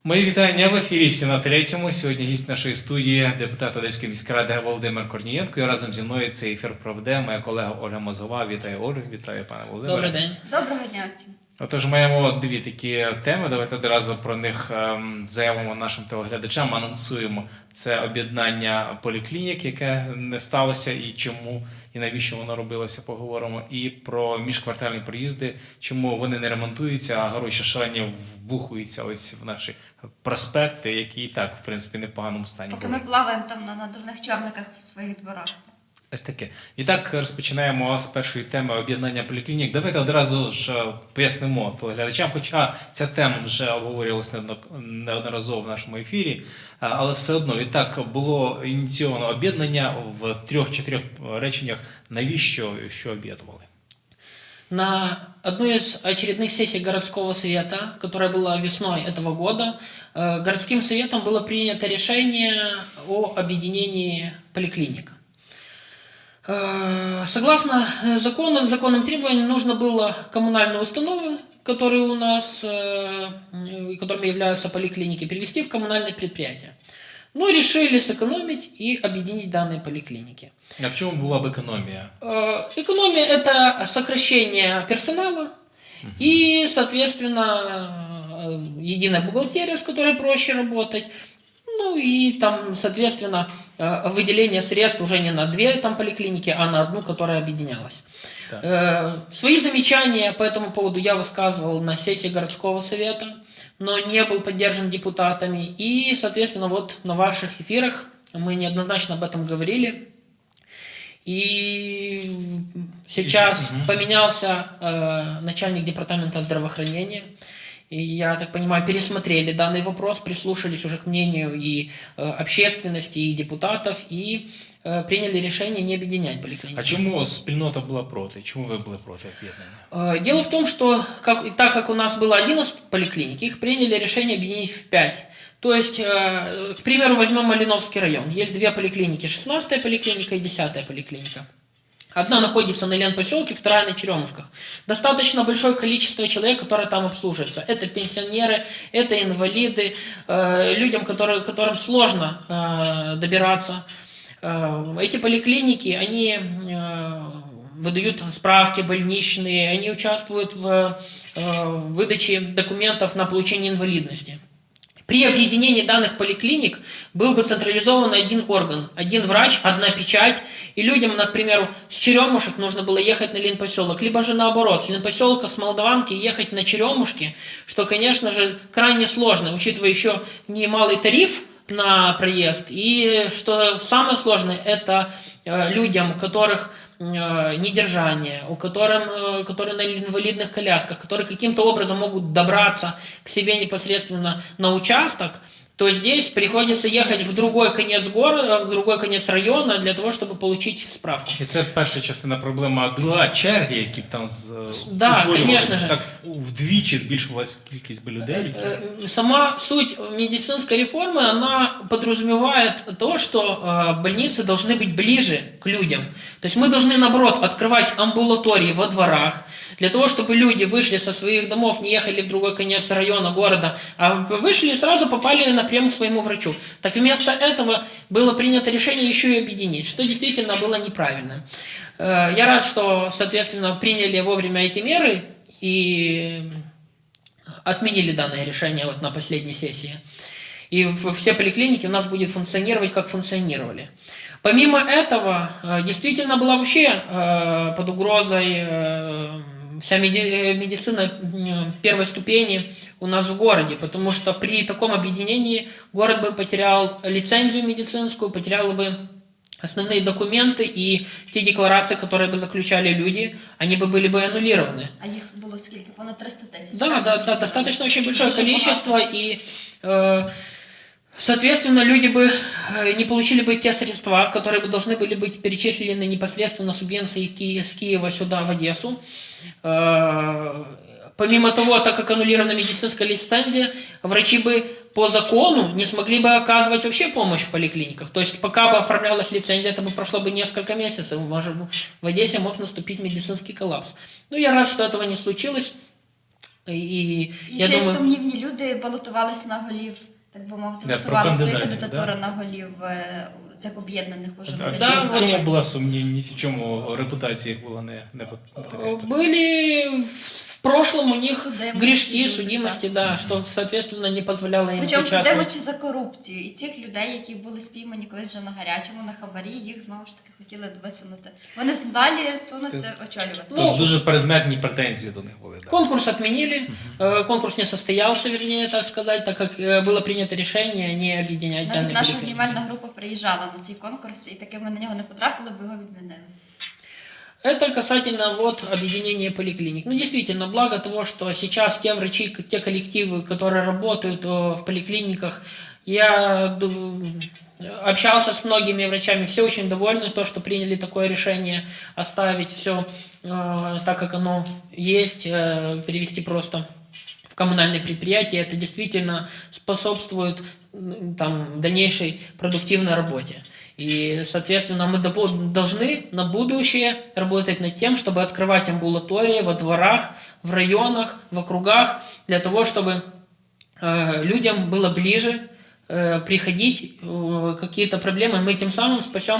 Мої вітання в ефірі «Всі на третьому». Сьогодні гість нашої студії, депутат Одеської міської ради Володимир Корнієнко. І разом зі мною цей ефір проведе моя колега Ольга Мозгова. Вітаю, Ольгу, вітаю, пане Володимире. Добрий день. Доброго дня всім. Отож, маємо дві такі теми. Давайте одразу про них заявимо нашим телеглядачам, анонсуємо. Це об'єднання поліклінік, яке не сталося, і чому, і навіщо воно робилося, поговоримо. І про міжквартальні проїзди, чому вони не ремонтуються, а гроші шалені вбухуються ось в наші проспекти, які і так, в принципі, не в поганому стані. Поки ми плаваємо там на надувних човниках в своїх дворах. Ось таке. І так, розпочинаємо з першої теми об'єднання поліклінік. Давайте одразу ж пояснимо телеглядачам, хоча ця тема вже обговорювалася неодноразово в нашому ефірі, але все одно, і так, було ініційовано об'єднання в 3-4 реченнях. Навіщо, що об'єднували? На одной из очередных сессий городского совета, которая была весной этого года, городским советом было принято решение о объединении поликлиник. Согласно законным требованиям, нужно было коммунальные установы, которые у нас, которыми являются поликлиники, перевести в коммунальные предприятия. Но решили сэкономить и объединить данные поликлиники. А в чому була б економія? Экономия – это сокращение персонала и, соответственно, единая бухгалтерия, с которой проще работать. Ну и там, соответственно, выделение средств уже не на 2 там поликлиники, а на одну, которая объединялась. Да. Свои замечания по этому поводу я высказывал на сессии городского совета, но не был поддержан депутатами. И, соответственно, вот на ваших эфирах мы неоднозначно об этом говорили. И сейчас поменялся начальник департамента здравоохранения. И, я так понимаю, пересмотрели данный вопрос, прислушались уже к мнению и общественности, и депутатов, и приняли решение не объединять поликлиники. А чому спільнота була проти? Чому ви були проти об'єднання? Дело в том, что так как у нас было 11 поликлиник, их приняли решение объединить в 5. То есть, к примеру, возьмем Малиновский район. Есть 2 поликлиники, 16-я поликлиника и 10-я поликлиника. Одна находится на Ленпоселке, вторая на Черемушках. Достаточно большое количество человек, которые там обслуживаются. Это пенсионеры, это инвалиды, людям, которым сложно добираться. Эти поликлиники, они выдают справки больничные, они участвуют в выдаче документов на получение инвалидности. При объединении данных поликлиник был бы централизован один орган, один врач, одна печать, и людям, например, с Черемушек нужно было ехать на Ленпоселок, либо же наоборот, с Ленпоселка, с Молдаванки ехать на Черемушки, что, конечно же, крайне сложно, учитывая еще немалый тариф на проезд, и что самое сложное, это людям, у которых недержание, которые на инвалидных колясках, которые каким-то образом могут добраться к себе непосредственно на участок, то здесь приходится ехать в другой конец города, в другой конец района для того, чтобы получить справку. І це перша частина проблеми, а друга черги, які там да, конечно же. Так вдвічі збільшувалась кількість людей. Сама суть медицинской реформы, она подразумевает то, что больницы должны быть ближе к людям. То есть мы должны, наоборот, открывать амбулатории во дворах, для того, чтобы люди вышли со своих домов, не ехали в другой конец района, города, а вышли и сразу попали напрямую к своему врачу. Так вместо этого было принято решение еще и объединить, что действительно было неправильно. Я рад, что, соответственно, приняли вовремя эти меры и отменили данное решение вот на последней сессии. И все поликлиники у нас будут функционировать, как функционировали. Помимо этого, действительно была вообще под угрозой вся медицина первой ступени у нас в городе, потому что при таком объединении город бы потерял лицензию медицинскую, потерял бы основные документы, и те декларации, которые бы заключали люди, они бы были бы аннулированы. А их было сколько? Понад 300 тысяч? Да, достаточно очень большое количество, и соответственно, люди бы не получили бы те средства, которые бы должны были быть перечислены непосредственно субвенции с Киева сюда, в Одессу. Помимо того, так как аннулирована медицинская лицензия, врачи бы по закону не смогли бы оказывать вообще помощь в поликлиниках. То есть пока бы оформлялась лицензия, это бы прошло бы несколько месяцев. Может, в Одессе мог наступить медицинский коллапс. Но я рад, что этого не случилось. И І я ще й думаю, сумнівні люди балотувалися на голів, так би мовити, Да, висували про свої кандидатів, кандидатури да? на голів цих об'єднаних уже А буде. Да, в вот. чому була сумнівність, в чому репутація їх була не така? были в прошлом у них Судимости грешки, люди, судимости, да, что, соответственно, не позволяло им Причому участвовать. судимості за корупцію. І цих людей, які були спіймані колись вже на гарячому, на хабарі, їх знову ж таки хотіли висунути. Вони далі сунуться очолювати. Ну, Тут дуже предметні претензії до них були. Да. Конкурс отменили, конкурс не состоялся, вернее, так сказать, так как было принято решение не объединять данные Навіть наша поликлиники. знімальна група приїжджала на цей конкурс, і таки ми на нього не потрапили, бо його відмінили. Это касательно вот объединения поликлиник. Ну, действительно, благо того, что сейчас те врачи, те коллективы, которые работают в поликлиниках, я общался с многими врачами, все очень довольны, то, что приняли такое решение оставить все так, как оно есть, перевести просто в коммунальное предприятие. Это действительно способствует там, дальнейшей продуктивной работе. И, соответственно, мы должны на будущее работать над тем, чтобы открывать амбулатории во дворах, в районах, в округах, для того, чтобы людям было ближе приходить какие-то проблемы, мы тем самым спасем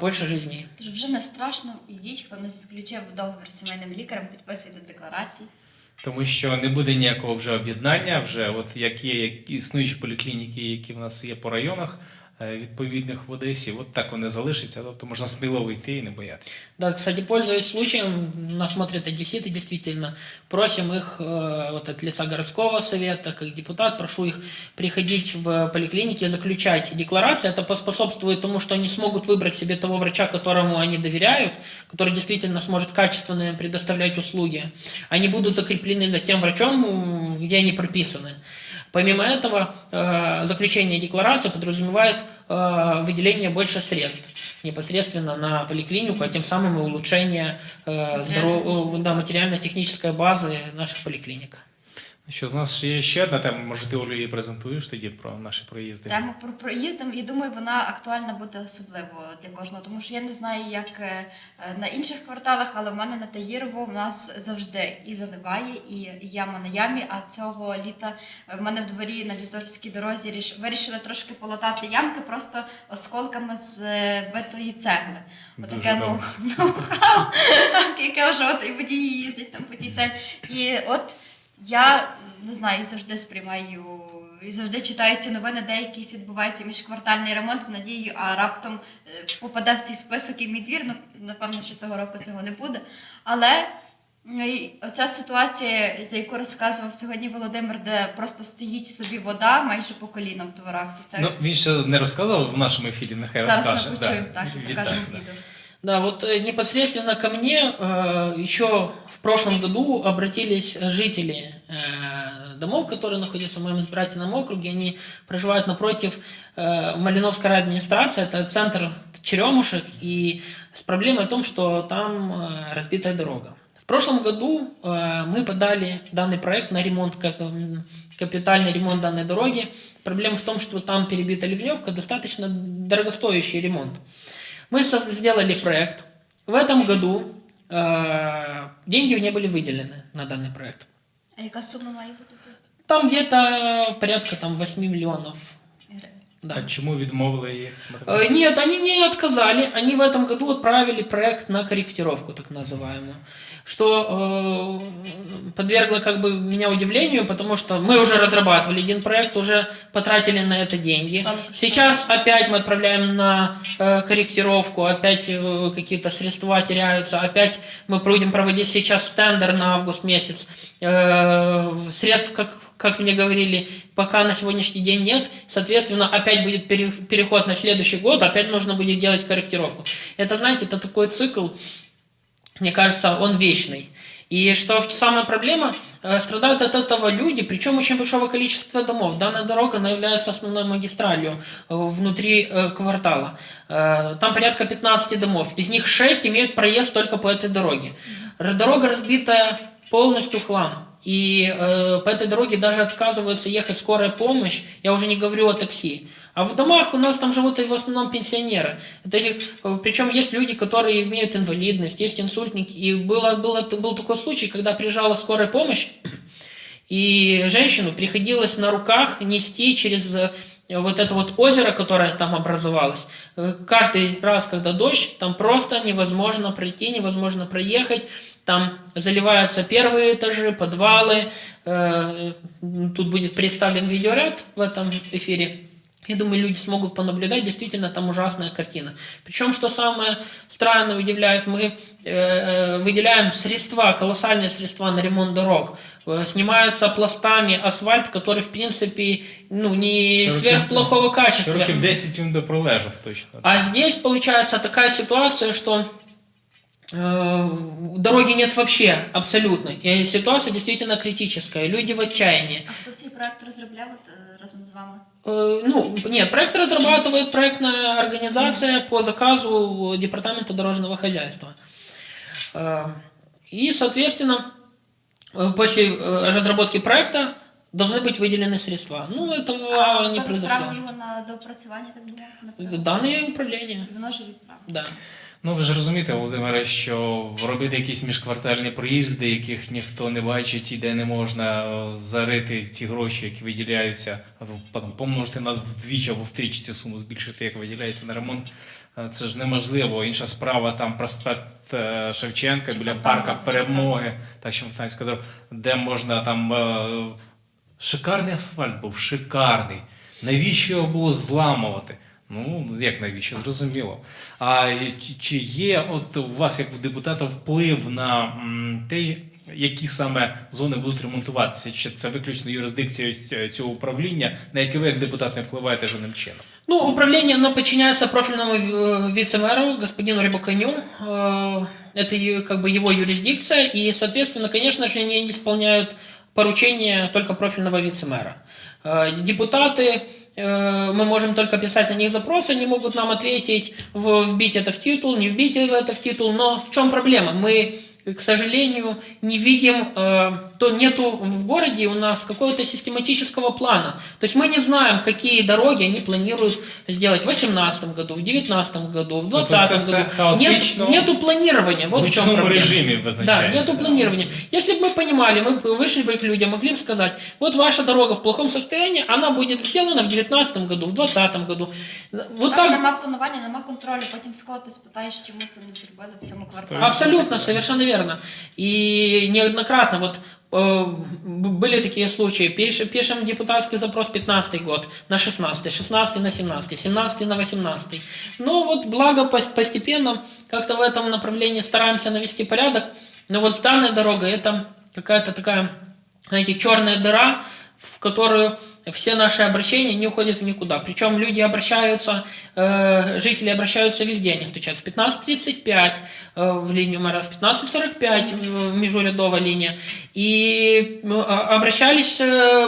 больше жизней. Тож вже не страшно, ідіть, хто не заключив договір з сімейним лікарем, підписуйте декларації. Тому що не буде ніякого вже об'єднання, вже от як є існуючі поліклініки, які в нас є по районах відповідних в Одесі, от так вони залишаться, тобто можна сміливо йти і не боятися. Да, кстати, пользуясь случаем, нас смотрят одесситы, действительно, просим их вот от лица городского совета, как депутат, прошу их приходить в поликлиники, заключать декларации. Это поспособствует тому, что они смогут выбрать себе того врача, которому они доверяют, который действительно сможет качественно им предоставлять услуги. Они будут закреплены за тем врачом, где они прописаны. Помимо этого, заключение декларации подразумевает выделение больше средств непосредственно на поликлинику, а тем самым и улучшение материально-технической базы наших поликлиник. Що, у нас є ще одна тема, може ти, Олю, її презентуєш тоді про наші проїзди? Тема про проїзд, і думаю, вона актуальна буде особливо для кожного, тому що я не знаю, як на інших кварталах, але в мене на Таїрово в нас завжди і заливає, і яма на ямі, а цього літа в мене в дворі на Ліздорській дорозі вирішили трошки полатати ямки просто осколками з битої цегли. Отаке ноу-хау, так, яке вже от і водії їздять там по тій цеглі. І от я не знаю, завжди сприймаю і завжди читаю ці новини, де якийсь відбувається міжквартальний ремонт з надією, а раптом попаде в цей список і мій двір. Ну, напевно, що цього року цього не буде. Але оця ситуація, за яку розказував сьогодні Володимир, де просто стоїть собі вода майже по коліна в дворах. То це... Ну, він ще не розказав в нашому ефірі, нехай Зараз розкаже. ми почуємо, так, і покажемо відео. Да, вот непосредственно ко мне еще в прошлом году обратились жители домов, которые находятся в моем избирательном округе. Они проживают напротив Малиновской администрации, это центр Черемушек, и с проблемой о том, что там разбитая дорога. В прошлом году мы подали данный проект на ремонт, капитальный ремонт данной дороги. Проблема в том, что там перебита ливневка, достаточно дорогостоящий ремонт. Мы сделали проект. В этом году деньги не были выделены на данный проект. А яка сума має бути? Там где-то порядка 8 миллионов. Да. А чому відмовили її смотреться? Нет, они не отказали. Они в этом году отправили проект на корректировку, так называемую. Что подвергло меня удивлению, потому что мы уже разрабатывали один проект, уже потратили на это деньги. Сейчас опять мы отправляем на корректировку, опять какие-то средства теряются, опять мы будем проводить сейчас тендер на август месяц. Средств, как мне говорили, пока на сегодняшний день нет. Соответственно, опять будет переход на следующий год, опять нужно будет делать корректировку. Это, знаете, это такой цикл, мне кажется, он вечный. И что самая проблема, страдают от этого люди, причем очень большого количества домов. Данная дорога, она является основной магистралью внутри квартала. Там порядка 15 домов, из них 6 имеют проезд только по этой дороге. Дорога разбитая полностью в хлам. И по этой дороге даже отказывается ехать скорая помощь, я уже не говорю о такси. А в домах у нас там живут и в основном пенсионеры. Причем есть люди, которые имеют инвалидность, есть инсультники. И был такой случай, когда приезжала скорая помощь, и женщину приходилось на руках нести через вот это вот озеро, которое там образовалось. Каждый раз, когда дождь, там просто невозможно пройти, невозможно проехать. Там заливаются первые этажи, подвалы. Тут будет представлен видеоряд в этом эфире. Я думаю, люди смогут понаблюдать. Действительно, там ужасная картина. Причем, что самое странное, удивляет, мы выделяем средства, колоссальные средства на ремонт дорог. Снимается пластами асфальт, который, в принципе, не сверхплохого качества. Років 10 він би пролежав точно. А здесь получается такая ситуация, что дороги нет вообще, абсолютно. И ситуация действительно критическая. Люди в отчаянии. А хто цей проект розробляв разом з вами? Нет, проект разрабатывает проектная организация по заказу Департамента дорожного хозяйства. И, соответственно, после разработки проекта должны быть выделены средства. Этого не хто произошло. відправив його на доопрацювання, так би мовити? Данное управление. Воно ж відправив. Да. Ви ж розумієте, Володимире, що робити якісь міжквартальні проїзди, яких ніхто не бачить і де не можна зарити ті гроші, які виділяються, помножити на вдвічі або втричі цю суму збільшити, як виділяється на ремонт, це ж неможливо. Інша справа, там проспект Шевченка, біля парка Перемоги, так що Фонтанська дорога, де можна там... Шикарний асфальт був, шикарний. Навіщо його було зламувати? Як навіщо? Зрозуміло. А чи є у вас, як у депутата, вплив на те, які саме зони будуть ремонтуватися? Чи це виключно юрисдикція цього управління, на яке ви, як депутат, не впливаєте жодним чином? Управление, оно подчиняется профильному вице-мэру, господину Рябоконю. Это как бы его юрисдикция, и, соответственно, конечно же, они исполняют поручения только профильного вице-мэра. Депутаты, мы можем только писать на них запросы, они могут нам ответить, вбить это в титул, не вбить это в титул, но в чем проблема? Мы, к сожалению, не видим, нету в городе у нас какого-то систематического плана. То есть мы не знаем, какие дороги они планируют сделать в 2018 году, в 2019 году, в 2020 году. Нету планирования. Вот в чем проблема. Режиме да, нету планирования. Если бы мы понимали, мы вышли бы к людям, могли бы сказать, вот ваша дорога в плохом состоянии, она будет сделана в 2019 году, в 2020 году. Вот так. Нема планування, нема контролю, потім сходиш, ти спитаєш, чому це не зробили в цьому кварталі. Абсолютно, совершенно верно. И неоднократно были такие случаи. Пишем депутатский запрос 15 год на 16, 16 на 17, 17 на 18. Благо постепенно как-то в этом направлении стараемся навести порядок. Но с данной дорогой это какая-то такая, знаете, черная дыра, в которую все наши обращения не уходят в никуда. Причем люди обращаются, жители обращаются везде, они стучат в 15:35 в линию мэра, в 15:45 межурядовая линия. И обращались,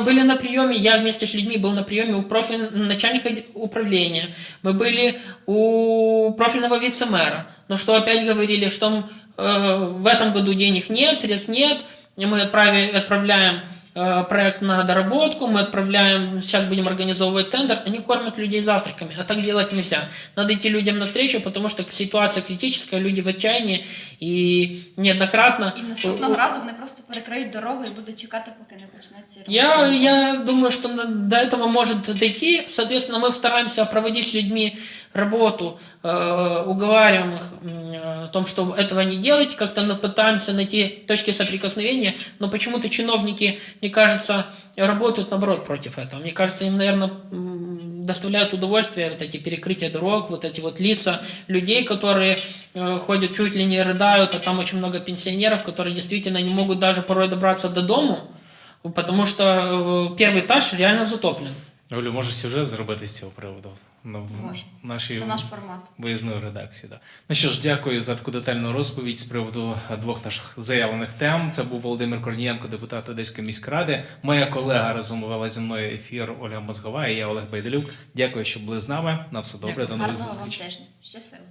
были на приеме, я вместе с людьми был на приеме у начальника управления, мы были у профильного вице-мэра. Но что опять говорили, что в этом году денег нет, средств нет, мы отправляем проект на доработку, мы отправляем, сейчас будем организовывать тендер, они кормят людей завтраками, а так делать нельзя. Надо идти людям навстречу, потому что ситуация критическая, люди в отчаянии, и неоднократно... І наступного разу вони просто перекриють дорогу і будуть чекати, поки не почнеться ремонт. Я думаю, что до этого может дойти, соответственно, мы стараемся проводить с людьми работу, уговариваем их о том, что этого не делать, как-то пытаемся найти точки соприкосновения, но почему-то чиновники, мне кажется, работают, наоборот, против этого. Мне кажется, им, наверное, доставляют удовольствие вот эти перекрытия дорог, вот эти вот лица людей, которые ходят чуть ли не рыдают, а там очень много пенсионеров, которые действительно не могут даже порой добраться до дому, потому что первый этаж реально затоплен. Олю, може сюжет зробити з цього приводу? Може. Це наш формат. Виїзної редакції. Да. Ну що ж, дякую за таку детальну розповідь з приводу двох наших заявлених тем. Це був Володимир Корнієнко, депутат Одеської міськради. Моя колега разом вела зі мною ефір Оля Мозгова і я Олег Байдалюк. Дякую, що були з нами. На все добре, до нових зустрічей. Гарного вам тижня. Щасливо.